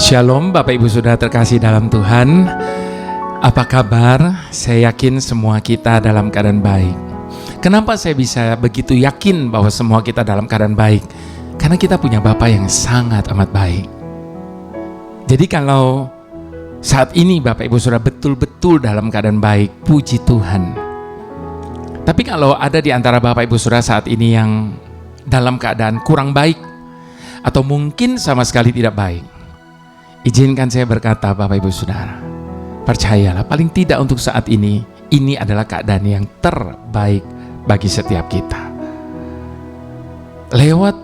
Shalom Bapak Ibu Saudara terkasih dalam Tuhan. Apa kabar? Saya yakin semua kita dalam keadaan baik. Kenapa saya bisa begitu yakin bahwa semua kita dalam keadaan baik? Karena kita punya Bapa yang sangat amat baik. Jadi kalau saat ini Bapak Ibu Saudara betul-betul dalam keadaan baik, puji Tuhan. Tapi kalau ada di antara Bapak Ibu Saudara saat ini yang dalam keadaan kurang baik, atau mungkin sama sekali tidak baik, izinkan saya berkata Bapak Ibu Saudara, percayalah paling tidak untuk saat ini adalah keadaan yang terbaik bagi setiap kita. Lewat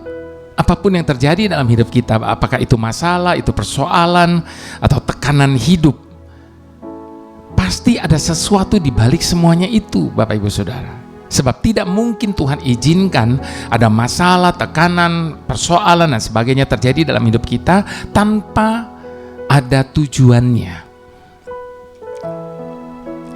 apapun yang terjadi dalam hidup kita, apakah itu masalah, itu persoalan, atau tekanan hidup, pasti ada sesuatu di balik semuanya itu Bapak Ibu Saudara. Sebab tidak mungkin Tuhan izinkan ada masalah, tekanan, persoalan dan sebagainya terjadi dalam hidup kita tanpa ada tujuannya.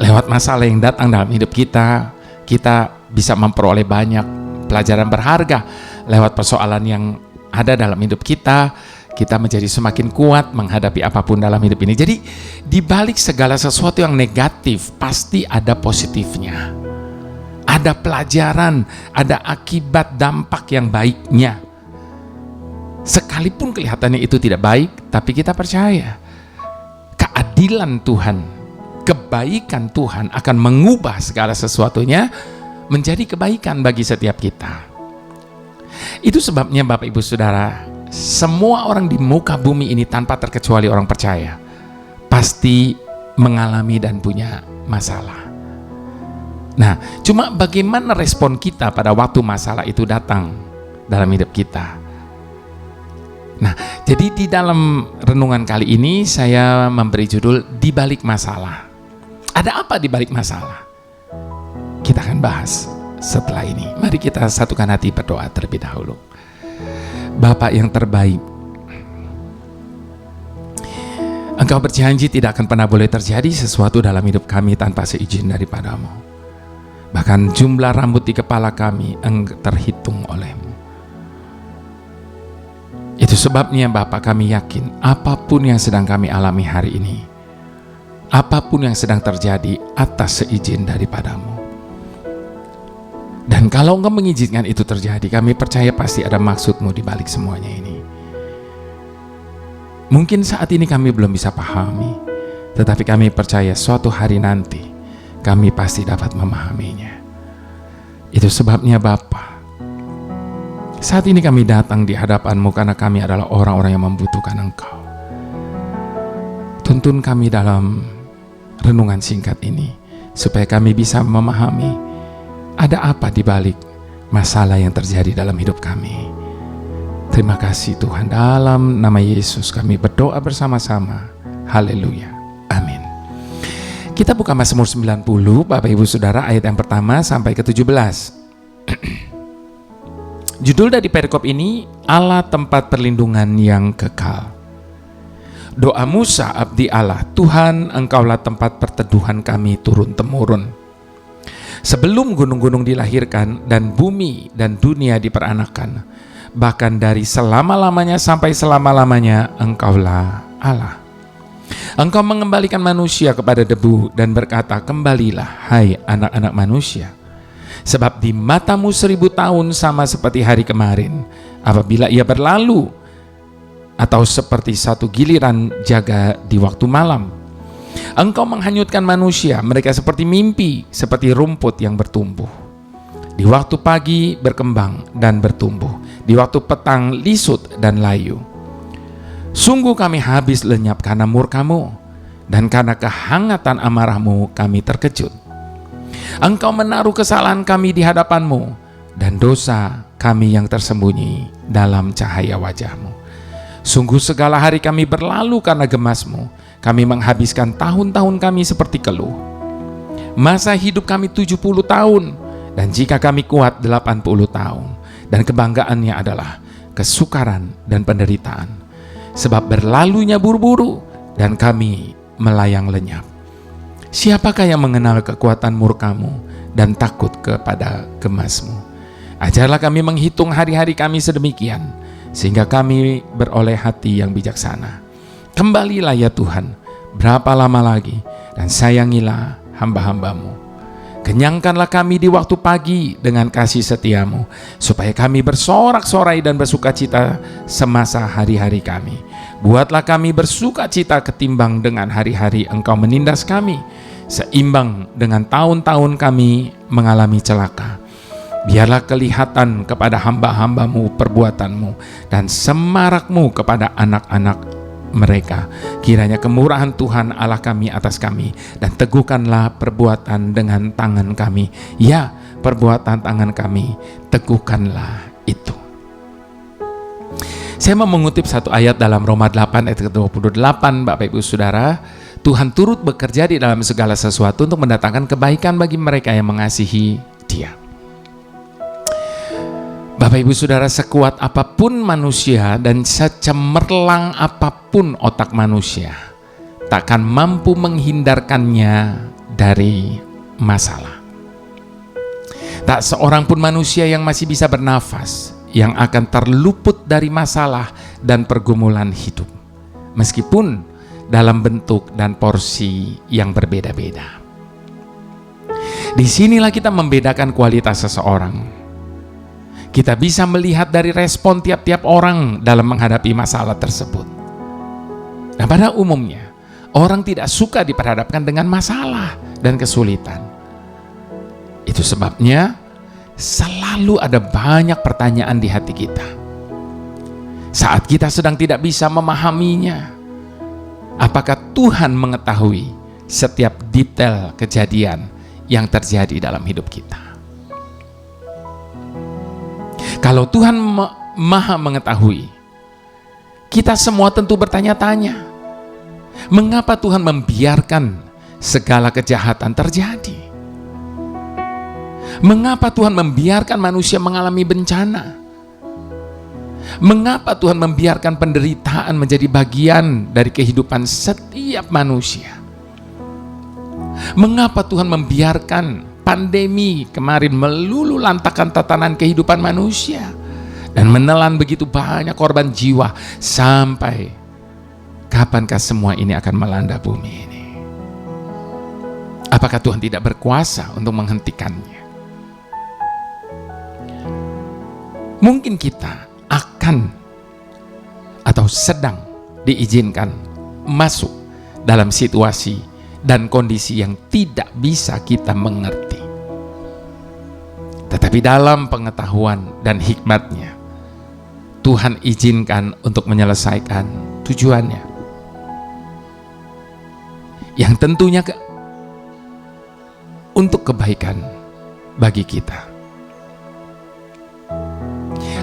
Lewat masalah yang datang dalam hidup kita, kita bisa memperoleh banyak pelajaran berharga. Lewat persoalan yang ada dalam hidup kita, kita menjadi semakin kuat menghadapi apapun dalam hidup ini. Jadi di balik segala sesuatu yang negatif pasti ada positifnya. Ada pelajaran, ada akibat dampak yang baiknya. Sekalipun kelihatannya itu tidak baik, tapi kita percaya keadilan Tuhan, kebaikan Tuhan akan mengubah segala sesuatunya menjadi kebaikan bagi setiap kita. Itu sebabnya Bapak Ibu Saudara, semua orang di muka bumi ini tanpa terkecuali orang percaya pasti mengalami dan punya masalah. Nah, cuma bagaimana respon kita pada waktu masalah itu datang dalam hidup kita. Nah, jadi di dalam renungan kali ini saya memberi judul Di Balik Masalah. Ada apa di balik masalah? Kita akan bahas setelah ini. Mari kita satukan hati berdoa terlebih dahulu. Bapa yang terbaik, Engkau berjanji tidak akan pernah boleh terjadi sesuatu dalam hidup kami tanpa seizin daripadamu. Bahkan jumlah rambut di kepala kami terhitung oleh-Mu. Itu sebabnya Bapa, kami yakin apapun yang sedang kami alami hari ini, apapun yang sedang terjadi atas seizin daripadamu. Dan kalau Engkau mengizinkan itu terjadi, kami percaya pasti ada maksud-Mu di balik semuanya ini. Mungkin saat ini kami belum bisa pahami, tetapi kami percaya suatu hari nanti kami pasti dapat memahaminya. Itu sebabnya Bapa, saat ini kami datang di hadapan-Mu karena kami adalah orang-orang yang membutuhkan Engkau. Tuntun kami dalam renungan singkat ini, supaya kami bisa memahami ada apa di balik masalah yang terjadi dalam hidup kami. Terima kasih Tuhan, dalam nama Yesus kami berdoa bersama-sama. Haleluya. Amin. Kita buka Mazmur 90, Bapak Ibu Saudara, ayat yang pertama sampai ke-17. Judul dari perikop ini, Allah tempat perlindungan yang kekal. Doa Musa abdi Allah, Tuhan Engkaulah tempat perteduhan kami turun-temurun. Sebelum gunung-gunung dilahirkan dan bumi dan dunia diperanakan, bahkan dari selama-lamanya sampai selama-lamanya Engkaulah Allah. Engkau mengembalikan manusia kepada debu dan berkata, kembalilah hai anak-anak manusia. Sebab di mata-Mu 1000 tahun sama seperti hari kemarin, apabila ia berlalu, atau seperti satu giliran jaga di waktu malam. Engkau menghanyutkan manusia, mereka seperti mimpi, seperti rumput yang bertumbuh. Di waktu pagi berkembang dan bertumbuh, di waktu petang lisut dan layu. Sungguh kami habis lenyap karena murka-Mu, dan karena kehangatan amarah-Mu kami terkejut. Engkau menaruh kesalahan kami di hadapan-Mu, dan dosa kami yang tersembunyi dalam cahaya wajah-Mu. Sungguh segala hari kami berlalu karena gemas-Mu, kami menghabiskan tahun-tahun kami seperti keluh. Masa hidup kami 70 tahun, dan jika kami kuat 80 tahun, dan kebanggaannya adalah kesukaran dan penderitaan. Sebab berlalunya buru-buru dan kami melayang lenyap. Siapakah yang mengenal kekuatan murka-Mu dan takut kepada gemas-Mu? Ajarlah kami menghitung hari-hari kami sedemikian, sehingga kami beroleh hati yang bijaksana. Kembalilah ya Tuhan, berapa lama lagi, dan sayangilah hamba-hamba-Mu. Kenyangkanlah kami di waktu pagi dengan kasih setia-Mu, supaya kami bersorak-sorai dan bersukacita semasa hari-hari kami. Buatlah kami bersukacita ketimbang dengan hari-hari Engkau menindas kami, seimbang dengan tahun-tahun kami mengalami celaka. Biarlah kelihatan kepada hamba-hamba-Mu perbuatan-Mu, dan semarak-Mu kepada anak-anak mereka. Kiranya kemurahan Tuhan Allah kami atas kami, dan teguhkanlah perbuatan dengan tangan kami. Ya, perbuatan tangan kami, teguhkanlah itu. Saya mau mengutip satu ayat dalam Roma 8 ayat ke-28, Bapak Ibu Saudara. Tuhan turut bekerja di dalam segala sesuatu untuk mendatangkan kebaikan bagi mereka yang mengasihi Dia. Bapak Ibu Saudara, sekuat apapun manusia dan secemerlang apapun otak manusia, takkan mampu menghindarkannya dari masalah. Tak seorang pun manusia yang masih bisa bernafas yang akan terluput dari masalah dan pergumulan hidup, meskipun dalam bentuk dan porsi yang berbeda-beda. Disinilah kita membedakan kualitas seseorang. Kita bisa melihat dari respon tiap-tiap orang dalam menghadapi masalah tersebut. Nah, pada umumnya, orang tidak suka diperhadapkan dengan masalah dan kesulitan. Itu sebabnya selalu ada banyak pertanyaan di hati kita. Saat kita sedang tidak bisa memahaminya, apakah Tuhan mengetahui setiap detail kejadian yang terjadi dalam hidup kita? Kalau Tuhan maha mengetahui, kita semua tentu bertanya-tanya, mengapa Tuhan membiarkan segala kejahatan terjadi? Mengapa Tuhan membiarkan manusia mengalami bencana? Mengapa Tuhan membiarkan penderitaan menjadi bagian dari kehidupan setiap manusia? Mengapa Tuhan membiarkan pandemi kemarin melulu lantakan tatanan kehidupan manusia dan menelan begitu banyak korban jiwa? Sampai kapankah semua ini akan melanda bumi ini? Apakah Tuhan tidak berkuasa untuk menghentikannya? Mungkin kita akan atau sedang diizinkan masuk dalam situasi dan kondisi yang tidak bisa kita mengerti. Tetapi dalam pengetahuan dan hikmat-Nya, Tuhan izinkan untuk menyelesaikan tujuannya, yang tentunya untuk kebaikan bagi kita.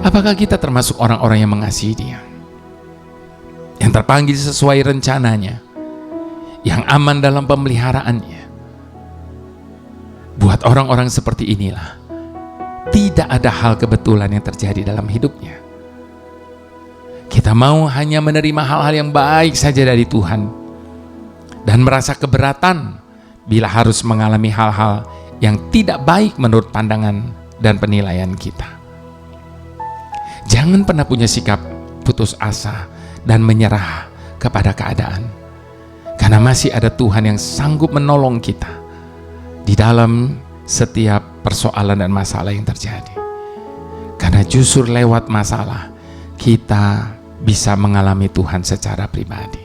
Apakah kita termasuk orang-orang yang mengasihi Dia, yang terpanggil sesuai rencananya, yang aman dalam pemeliharaannya? Buat orang-orang seperti inilah, tidak ada hal kebetulan yang terjadi dalam hidupnya. Kita mau hanya menerima hal-hal yang baik saja dari Tuhan, dan merasa keberatan bila harus mengalami hal-hal yang tidak baik menurut pandangan dan penilaian kita. Jangan pernah punya sikap putus asa dan menyerah kepada keadaan, karena masih ada Tuhan yang sanggup menolong kita di dalam setiap persoalan dan masalah yang terjadi. Karena justru lewat masalah kita bisa mengalami Tuhan secara pribadi.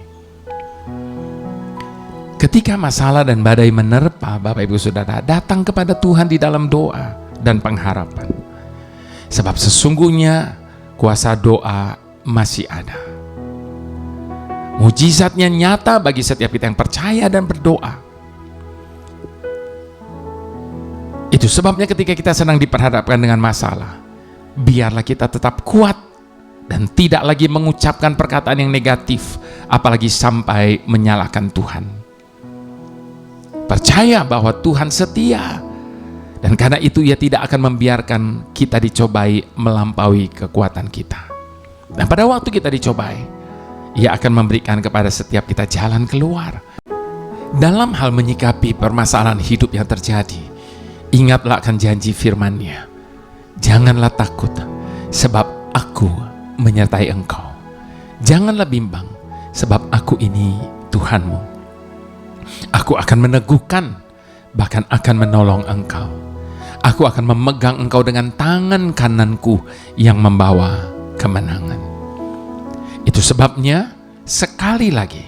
Ketika masalah dan badai menerpa, Bapak Ibu Saudara, datang kepada Tuhan di dalam doa dan pengharapan. Sebab sesungguhnya kuasa doa masih ada. Mujizatnya nyata bagi setiap kita yang percaya dan berdoa. Itu sebabnya ketika kita sedang diperhadapkan dengan masalah, biarlah kita tetap kuat dan tidak lagi mengucapkan perkataan yang negatif, apalagi sampai menyalahkan Tuhan. Percaya bahwa Tuhan setia, dan karena itu Ia tidak akan membiarkan kita dicobai melampaui kekuatan kita. Dan pada waktu kita dicobai, Ia akan memberikan kepada setiap kita jalan keluar. Dalam hal menyikapi permasalahan hidup yang terjadi, ingatlah akan janji firman-Nya. Janganlah takut, sebab Aku menyertai engkau. Janganlah bimbang, sebab aku ini Tuhanmu. Aku akan meneguhkan, bahkan akan menolong engkau. Aku akan memegang engkau dengan tangan kananku yang membawa kemenangan. Itu sebabnya sekali lagi,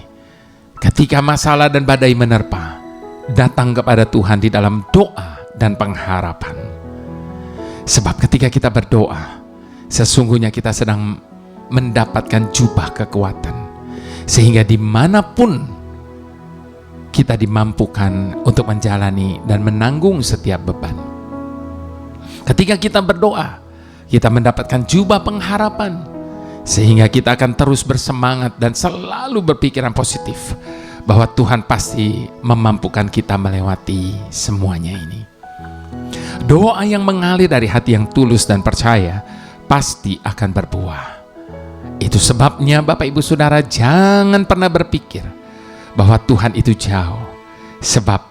ketika masalah dan badai menerpa, datang kepada Tuhan di dalam doa dan pengharapan. Sebab ketika kita berdoa, sesungguhnya kita sedang mendapatkan jubah kekuatan, sehingga dimanapun kita dimampukan untuk menjalani dan menanggung setiap beban. Ketika kita berdoa, kita mendapatkan jubah pengharapan, sehingga kita akan terus bersemangat dan selalu berpikiran positif bahwa Tuhan pasti memampukan kita melewati semuanya ini. Doa yang mengalir dari hati yang tulus dan percaya pasti akan berbuah. Itu sebabnya Bapak Ibu Saudara jangan pernah berpikir bahwa Tuhan itu jauh, sebab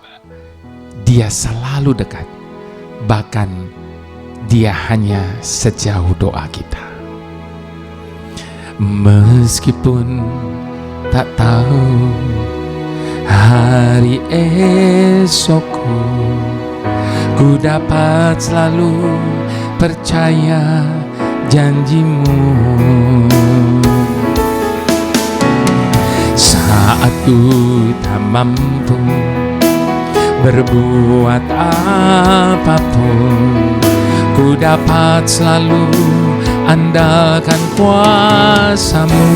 Dia selalu dekat. Bahkan Dia hanya sejauh doa kita. Meskipun tak tahu hari esokku, ku dapat selalu percaya janji-Mu. Saat ku tak mampu berbuat apapun, ku dapat selalu andalkan kuasa-Mu.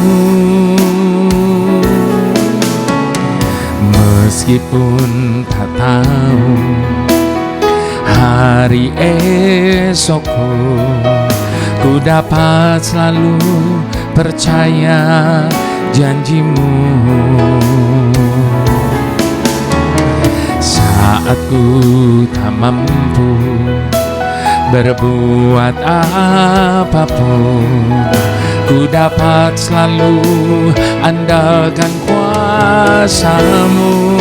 Meskipun tak tahu hari esokku, ku dapat selalu percaya janji-Mu. Saat ku tak mampu berbuat apapun, ku dapat selalu andalkan kuasa-Mu.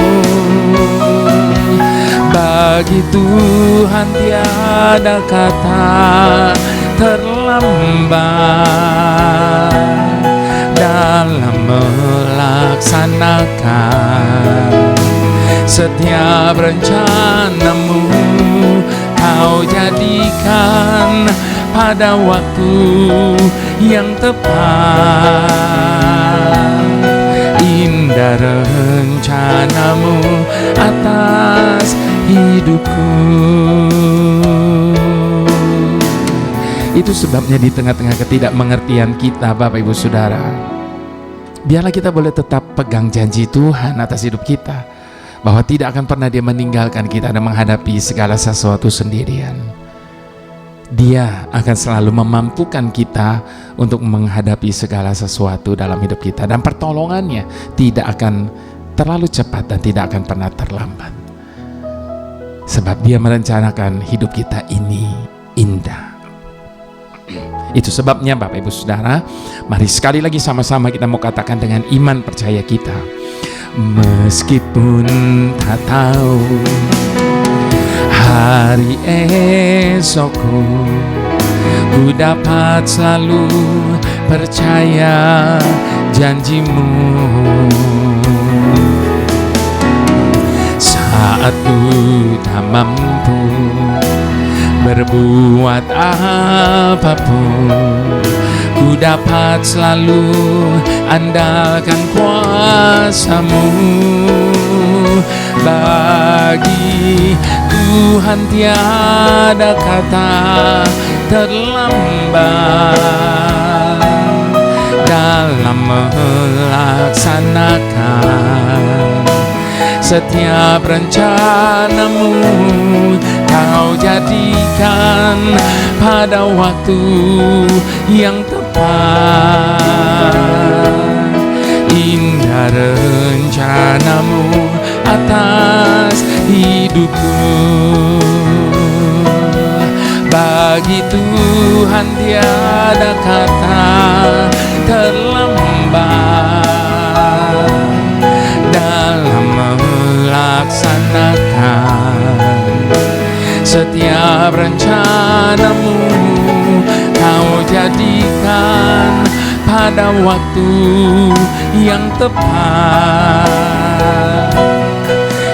Bagi Tuhan tiada kata terlambat dalam melaksanakan setiap rencana-Mu. Kau jadikan pada waktu yang tepat. Indah rencana-Mu atas hidupku. Itu sebabnya di tengah-tengah ketidakmengertian kita, Bapak Ibu Saudara, biarlah kita boleh tetap pegang janji Tuhan atas hidup kita, bahwa tidak akan pernah Dia meninggalkan kita dan menghadapi segala sesuatu sendirian. Dia akan selalu memampukan kita untuk menghadapi segala sesuatu dalam hidup kita, dan pertolongannya tidak akan terlalu cepat dan tidak akan pernah terlambat. Sebab Dia merencanakan hidup kita ini indah. Itu sebabnya Bapak Ibu Saudara, mari sekali lagi sama-sama kita mau katakan dengan iman percaya kita. Meskipun tak tahu hari esokku, ku dapat selalu percaya janji-Mu. Saat ku tak mampu berbuat apapun, ku dapat selalu andalkan kuasa-Mu. Bagi Tuhan tiada kata terlambat dalam melaksanakan setiap rencana-Mu. Kau jadikan pada waktu yang tepat. Indah rencana-Mu atas hidupku. Bagi Tuhan tiada kata terlambat dalam melaksanakan setiap rencana-Mu. Kau jadikan pada waktu yang tepat.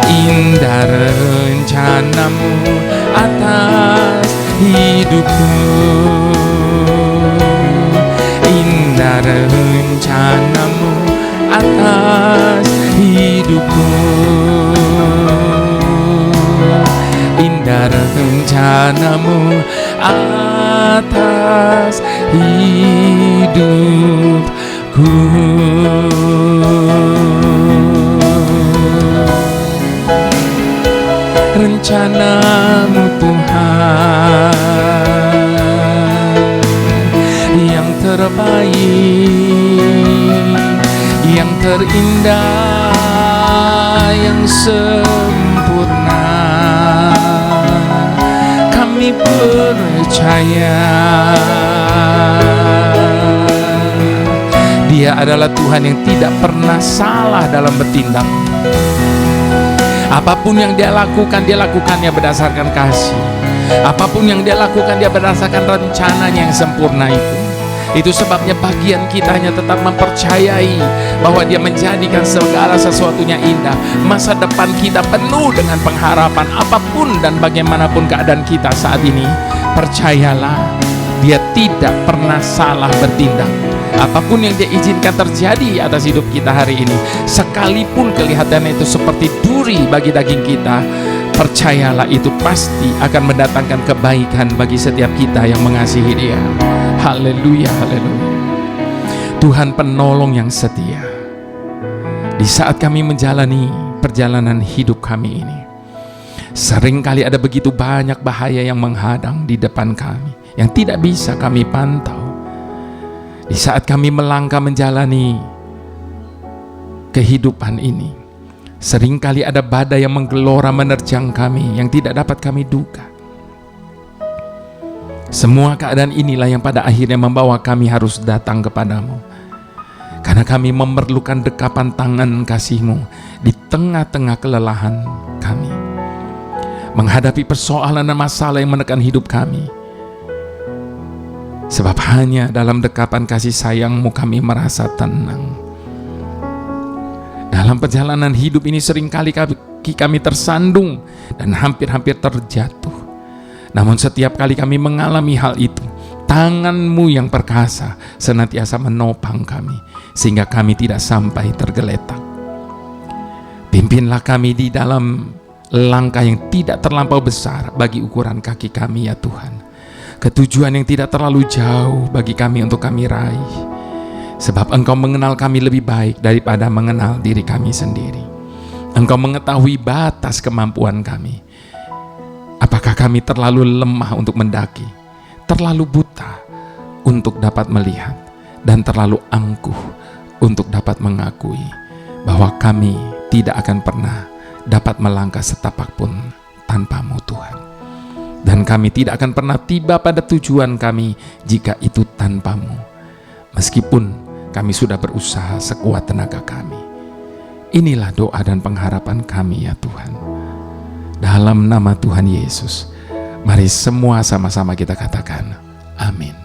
Indah rencanamu atas hidupku, indah rencanamu atas hidupku, indah rencanamu atas hidupku. Rencanamu Tuhan yang terbaik, yang terindah, yang sempurna. Kami percaya Dia adalah Tuhan yang tidak pernah salah dalam bertindak. Apapun yang Dia lakukannya berdasarkan kasih. Apapun yang Dia lakukan, Dia berdasarkan rencananya yang sempurna itu. Itu sebabnya bagian kita hanya tetap mempercayai bahwa Dia menjadikan segala sesuatunya indah. Masa depan kita penuh dengan pengharapan. Apapun dan bagaimanapun keadaan kita saat ini, percayalah, Dia tidak pernah salah bertindak. Apapun yang Dia izinkan terjadi atas hidup kita hari ini, sekalipun kelihatannya itu seperti duri bagi daging kita, percayalah itu pasti akan mendatangkan kebaikan bagi setiap kita yang mengasihi Dia. Haleluya, haleluya. Tuhan penolong yang setia. Di saat kami menjalani perjalanan hidup kami ini, seringkali ada begitu banyak bahaya yang menghadang di depan kami, yang tidak bisa kami pantau. Di saat kami melangkah menjalani kehidupan ini, seringkali ada badai yang menggelora menerjang kami yang tidak dapat kami duga. Semua keadaan inilah yang pada akhirnya membawa kami harus datang kepadamu, karena kami memerlukan dekapan tangan kasih-Mu di tengah-tengah kelelahan kami, menghadapi persoalan dan masalah yang menekan hidup kami. Sebab hanya dalam dekapan kasih sayang-Mu kami merasa tenang. Dalam perjalanan hidup ini seringkali kami tersandung dan hampir-hampir terjatuh. Namun setiap kali kami mengalami hal itu, tangan-Mu yang perkasa senantiasa menopang kami, sehingga kami tidak sampai tergeletak. Pimpinlah kami di dalam langkah yang tidak terlampau besar bagi ukuran kaki kami ya Tuhan. Ketujuan yang tidak terlalu jauh bagi kami untuk kami raih. Sebab Engkau mengenal kami lebih baik daripada mengenal diri kami sendiri. Engkau mengetahui batas kemampuan kami. Apakah kami terlalu lemah untuk mendaki, terlalu buta untuk dapat melihat, dan terlalu angkuh untuk dapat mengakui bahwa kami tidak akan pernah dapat melangkah setapak pun tanpa-Mu Tuhan. Dan kami tidak akan pernah tiba pada tujuan kami jika itu tanpa-Mu. Meskipun kami sudah berusaha sekuat tenaga kami. Inilah doa dan pengharapan kami ya Tuhan. Dalam nama Tuhan Yesus, mari semua sama-sama kita katakan, amin.